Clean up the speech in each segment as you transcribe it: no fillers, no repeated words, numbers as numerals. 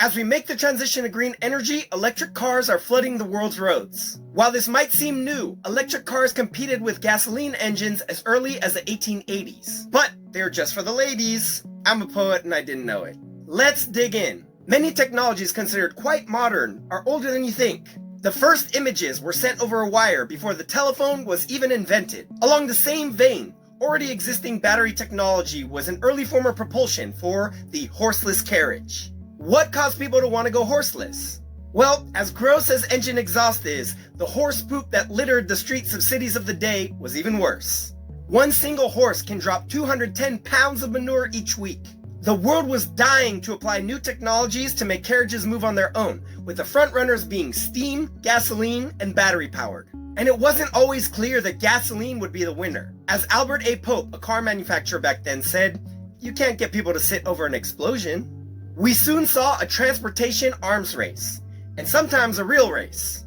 As we make the transition to green energy, electric cars are flooding the world's roads. While this might seem new, electric cars competed with gasoline engines as early as the 1880s. But they're just for the ladies. I'm a poet and I didn't know it. Let's dig in. Many technologies considered quite modern are older than you think. The first images were sent over a wire before the telephone was even invented. Along the same vein, already existing battery technology was an early form of propulsion for the horseless carriage. What caused people to want to go horseless? Well, as gross as engine exhaust is, the horse poop that littered the streets of cities of the day was even worse. One single horse can drop 210 pounds of manure each week. The world was dying to apply new technologies to make carriages move on their own, with the front runners being steam, gasoline, and battery powered. And it wasn't always clear that gasoline would be the winner. As Albert A. Pope, a car manufacturer back then, said, "You can't get people to sit over an explosion." We soon saw a transportation arms race, and sometimes a real race.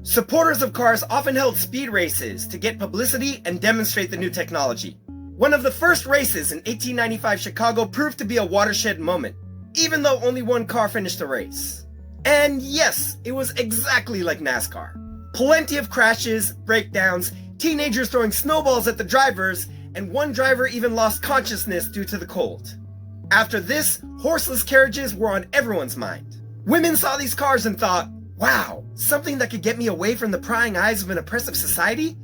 Supporters of cars often held speed races to get publicity and demonstrate the new technology. One of the first races in 1895 Chicago proved to be a watershed moment, even though only one car finished the race. And yes, it was exactly like NASCAR. Plenty of crashes, breakdowns, teenagers throwing snowballs at the drivers, and one driver even lost consciousness due to the cold. After this, horseless carriages were on everyone's mind. Women saw these cars and thought, wow, something that could get me away from the prying eyes of an oppressive society?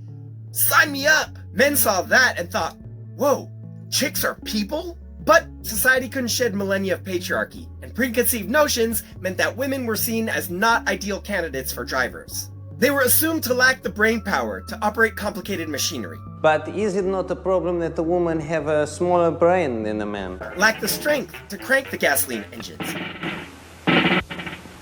Sign me up! Men saw that and thought, whoa, chicks are people? But society couldn't shed millennia of patriarchy, and preconceived notions meant that women were seen as not ideal candidates for drivers. They were assumed to lack the brain power to operate complicated machinery. But is it not a problem that a woman have a smaller brain than a man? Lack the strength to crank the gasoline engines.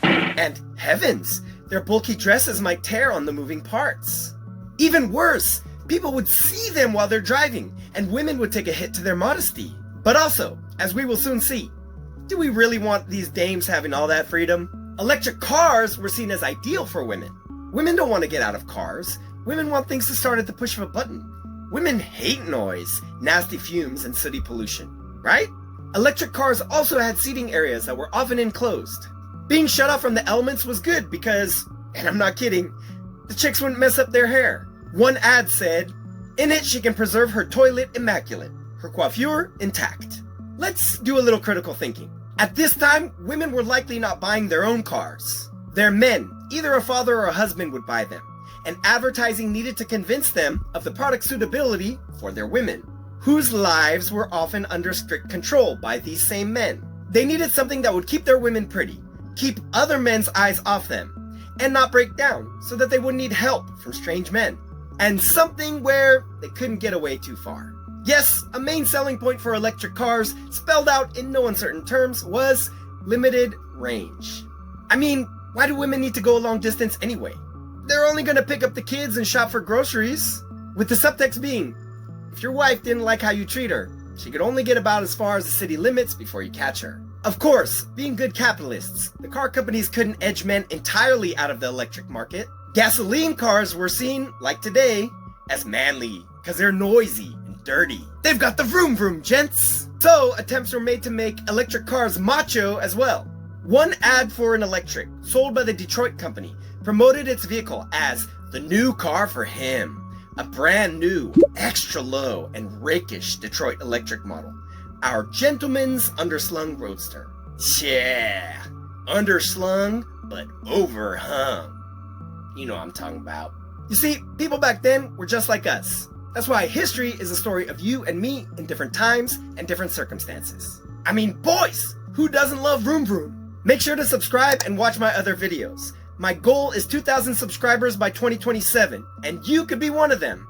And heavens, their bulky dresses might tear on the moving parts. Even worse, people would see them while they're driving, and women would take a hit to their modesty. But also, as we will soon see, do we really want these dames having all that freedom? Electric cars were seen as ideal for women. Women don't want to get out of cars. Women want things to start at the push of a button. Women hate noise, nasty fumes, and sooty pollution, right? Electric cars also had seating areas that were often enclosed. Being shut off from the elements was good because, and I'm not kidding, the chicks wouldn't mess up their hair. One ad said, "In it she can preserve her toilet immaculate, her coiffure intact." Let's do a little critical thinking. At this time, women were likely not buying their own cars. Their men, either a father or a husband, would buy them, and advertising needed to convince them of the product's suitability for their women, whose lives were often under strict control by these same men. They needed something that would keep their women pretty, keep other men's eyes off them, and not break down so that they wouldn't need help from strange men. And something where they couldn't get away too far. Yes, a main selling point for electric cars, spelled out in no uncertain terms, was limited range. I mean, why do women need to go a long distance anyway? They're only going to pick up the kids and shop for groceries. With the subtext being, if your wife didn't like how you treat her, she could only get about as far as the city limits before you catch her. Of course, being good capitalists, the car companies couldn't edge men entirely out of the electric market. Gasoline cars were seen, like today, as manly, because they're noisy and dirty. They've got the vroom vroom, gents! So, attempts were made to make electric cars macho as well. One ad for an electric, sold by the Detroit company, promoted its vehicle as the new car for him. A brand new, extra low, and rakish Detroit electric model. Our gentleman's underslung roadster. Yeah, underslung, but overhung. You know what I'm talking about. You see, people back then were just like us. That's why history is a story of you and me in different times and different circumstances. I mean, boys, who doesn't love vroom vroom? Make sure to subscribe and watch my other videos. My goal is 2,000 subscribers by 2027, and you could be one of them.